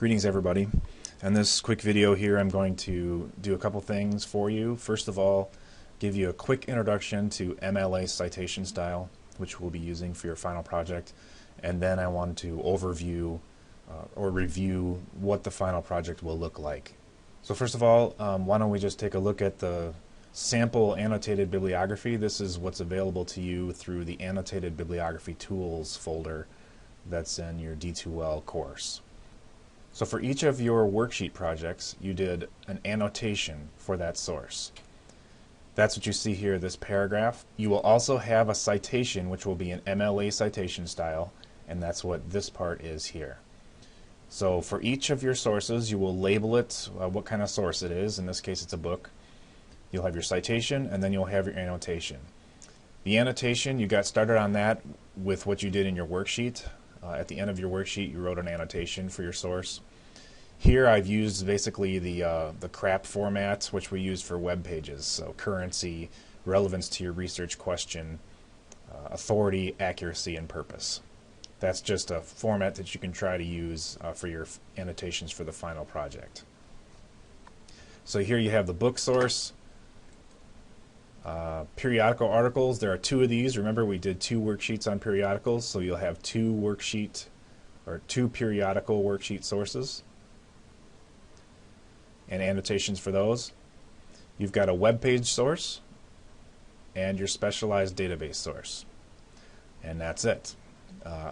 Greetings everybody. In this quick video here I'm going to do a couple things for you. First of all, give you a quick introduction to MLA citation style, which we'll be using for your final project, and then I want to overview or review what the final project will look like. So first of all, why don't we just take a look at the sample annotated bibliography. This is what's available to you through the Annotated Bibliography Tools folder that's in your D2L course. So for each of your worksheet projects, you did an annotation for that source. That's what you see here, this paragraph. You will also have a citation, which will be an MLA citation style, and that's what this part is here. So for each of your sources, you will label it what kind of source it is. In this case, it's a book. You'll have your citation, and then you'll have your annotation. The annotation, you got started on that with what you did in your worksheet. At the end of your worksheet, you wrote an annotation for your source. Here I've used basically the CRAP format, which we use for web pages. So currency, relevance to your research question, authority, accuracy, and purpose. That's just a format that you can try to use for your annotations for the final project. So here you have the book source. Periodical articles, there are two of these. Remember, we did two worksheets on periodicals, so you'll have two periodical worksheet sources and annotations for those. You've got a web page source and your specialized database source, and that's it.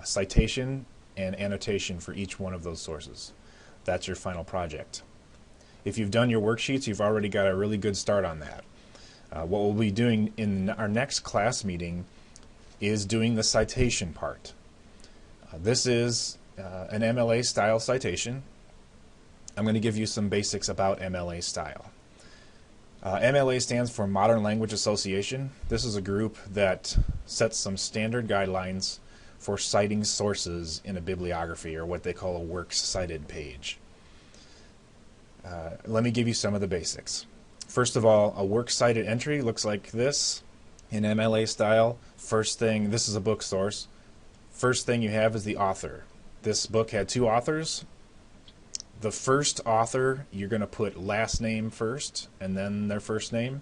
Citation and annotation for each one of those sources. That's your final project. If you've done your worksheets, you've already got a really good start on that. What we'll be doing in our next class meeting is doing the citation part. This is an MLA style citation. I'm going to give you some basics about MLA style. MLA stands for Modern Language Association. This is a group that sets some standard guidelines for citing sources in a bibliography, or what they call a works cited page. Let me give you some of the basics. First of all, a works cited entry looks like this in MLA style. First thing, this is a book source. First thing you have is the author. This book had two authors. The first author, you're going to put last name first and then their first name.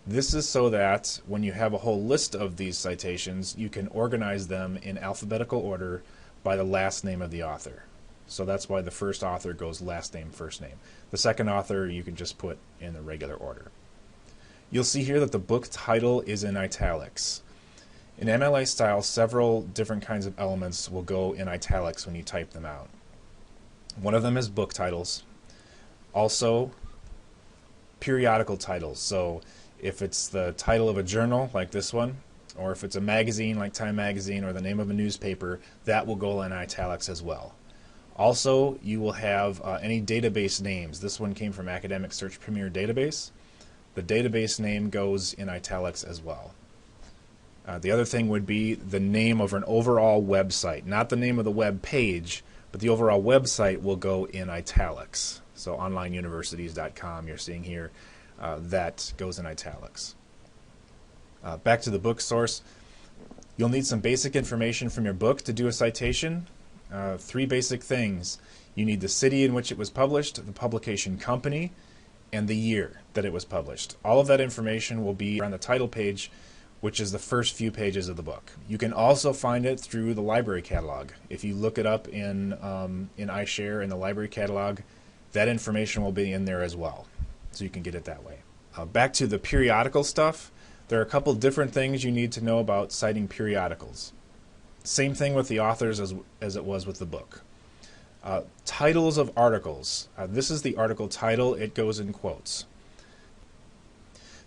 This is so that when you have a whole list of these citations, you can organize them in alphabetical order by the last name of the author. So that's why the first author goes last name, first name. The second author you can just put in the regular order. You'll see here that the book title is in italics. In MLA style, several different kinds of elements will go in italics when you type them out. One of them is book titles. Also, periodical titles. So if it's the title of a journal like this one, or if it's a magazine like Time Magazine, or the name of a newspaper, that will go in italics as well. Also, you will have any database names. This one came from Academic Search Premier Database. The database name goes in italics as well. The other thing would be the name of an overall website. Not the name of the web page, but the overall website will go in italics. So onlineuniversities.com you're seeing here, that goes in italics. Back to the book source. You'll need some basic information from your book to do a citation. Three basic things. You need the city in which it was published, the publication company, and the year that it was published. All of that information will be on the title page, which is the first few pages of the book. You can also find it through the library catalog. If you look it up in iShare in the library catalog, that information will be in there as well, so you can get it that way. Back to the periodical stuff, there are a couple different things you need to know about citing periodicals. Same thing with the authors as it was with the book. Titles of articles. This is the article title. It goes in quotes.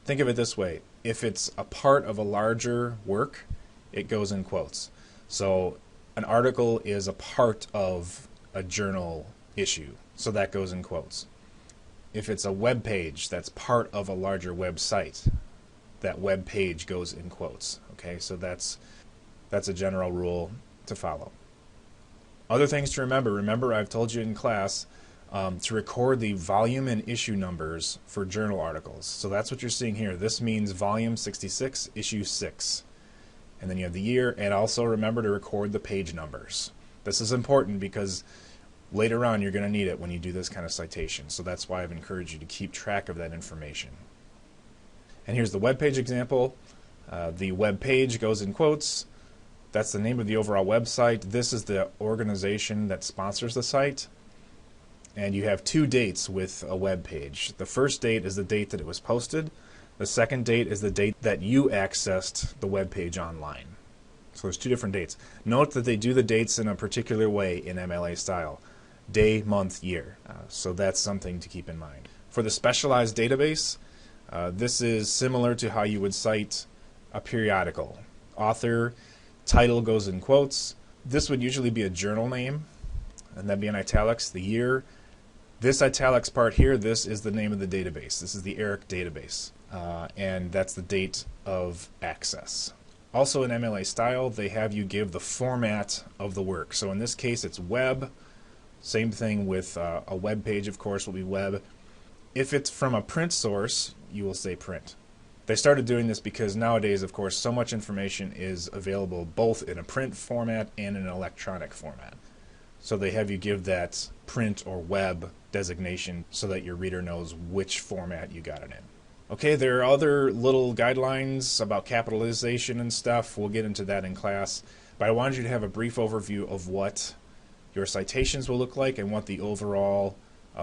Think of it this way. If it's a part of a larger work, it goes in quotes. So an article is a part of a journal issue, so that goes in quotes. If it's a web page that's part of a larger website, that web page goes in quotes. Okay, so that's a general rule to follow. Other things to remember. Remember, I've told you in class to record the volume and issue numbers for journal articles. So that's what you're seeing here. This means volume 66, issue 6. And then you have the year, and also remember to record the page numbers. This is important because Later on, you're going to need it when you do this kind of citation, so that's why I've encouraged you to keep track of that information. And here's the web page example. The web page goes in quotes. That's the name of the overall website. This is the organization that sponsors the site. And you have 2 dates with a web page. The first date is the date that it was posted. The second date is the date that you accessed the web page online. So there's 2 different dates. Note that they do the dates in a particular way in MLA style. Day, month, year. So that's something to keep in mind. For the specialized database, this is similar to how you would cite a periodical. Author, title goes in quotes. This would usually be a journal name, and that'd be in italics, the year. This italics part here, this is the name of the database. This is the ERIC database, and that's the date of access. Also in MLA style, they have you give the format of the work. So in this case, it's web. Same thing with a web page, of course, will be web. If it's from a print source, you will say print. They started doing this because nowadays, of course, so much information is available both in a print format and in an electronic format. So they have you give that print or web designation so that your reader knows which format you got it in. Okay, there are other little guidelines about capitalization and stuff. We'll get into that in class. But I wanted you to have a brief overview of what your citations will look like and what the overall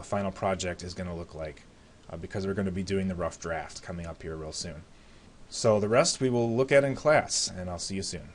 final project is going to look like, because we're going to be doing the rough draft coming up here real soon. So the rest we will look at in class, and I'll see you soon.